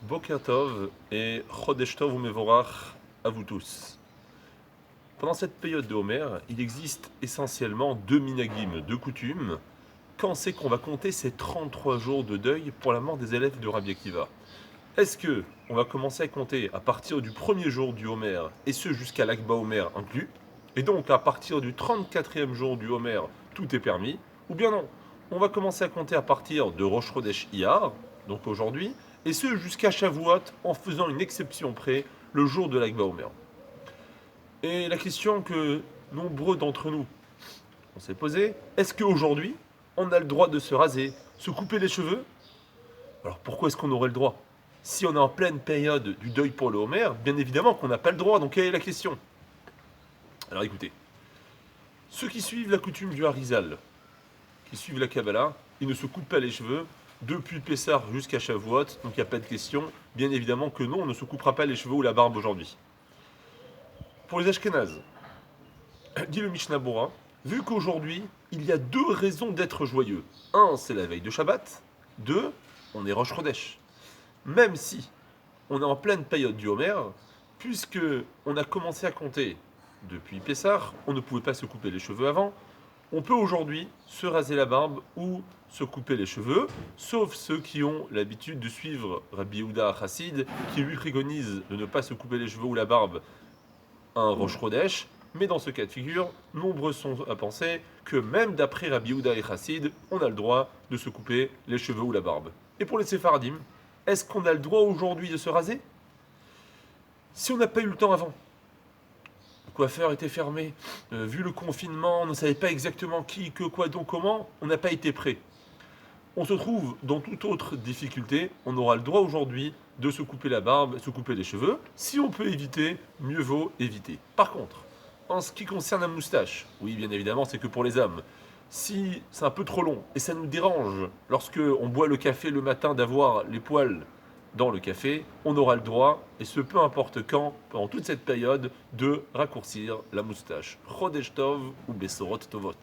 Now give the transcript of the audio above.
Boker Tov et Chodesh Tov Umevorach à vous tous. Pendant cette période de Homer, il existe essentiellement deux minagim, deux coutumes. Quand c'est qu'on va compter ces 33 jours de deuil pour la mort des élèves de Rabbi Akiva? Est-ce que on va commencer à compter à partir du premier jour du Homer, et ce jusqu'à l'Akba Homer inclus, et donc à partir du 34e jour du Homer, tout est permis, ou bien non, on va commencer à compter à partir de Rosh Chodesh Iyar, donc aujourd'hui, et ce jusqu'à Shavuot, en faisant une exception près, le jour de l'Akba Homer. Et la question que nombreux d'entre nous on s'est posée, est-ce qu'aujourd'hui, on a le droit de se raser, se couper les cheveux? Alors pourquoi est-ce qu'on aurait le droit? Si on est en pleine période du deuil pour le Homer, bien évidemment qu'on n'a pas le droit, donc quelle est la question? Alors écoutez, ceux qui suivent la coutume du Harizal, qui suivent la Kabbalah, ils ne se coupent pas les cheveux depuis Pessah jusqu'à Shavuot, donc il n'y a pas de question. Bien évidemment que non, on ne se coupera pas les cheveux ou la barbe aujourd'hui. Pour les Ashkénazes, dit le Mishnah Bora, vu qu'aujourd'hui, il y a deux raisons d'être joyeux. Un, c'est la veille de Shabbat. Deux, on est Rosh Chodesh. Même si on est en pleine période du Homer, puisque on a commencé à compter depuis Pessah, on ne pouvait pas se couper les cheveux avant, on peut aujourd'hui se raser la barbe ou se couper les cheveux, sauf ceux qui ont l'habitude de suivre Rabbi Yehuda Chassid, qui lui préconise de ne pas se couper les cheveux ou la barbe un Rosh Chodesh, mais dans ce cas de figure, nombreux sont à penser que même d'après Rabbi Yehuda et Chassid, on a le droit de se couper les cheveux ou la barbe. Et pour les Séfardim, est-ce qu'on a le droit aujourd'hui de se raser? Si on n'a pas eu le temps avant, le coiffeur était fermé, vu le confinement, on ne savait pas exactement qui, que, quoi, donc comment, on n'a pas été prêt. On se trouve dans toute autre difficulté, on aura le droit aujourd'hui de se couper la barbe, se couper les cheveux. Si on peut éviter, mieux vaut éviter. Par contre, en ce qui concerne la moustache, oui, bien évidemment, c'est que pour les hommes. Si c'est un peu trop long et ça nous dérange lorsque on boit le café le matin d'avoir les poils dans le café, on aura le droit, et ce peu importe quand, pendant toute cette période, de raccourcir la moustache. Chodesh Tov ou Besorot Tovot.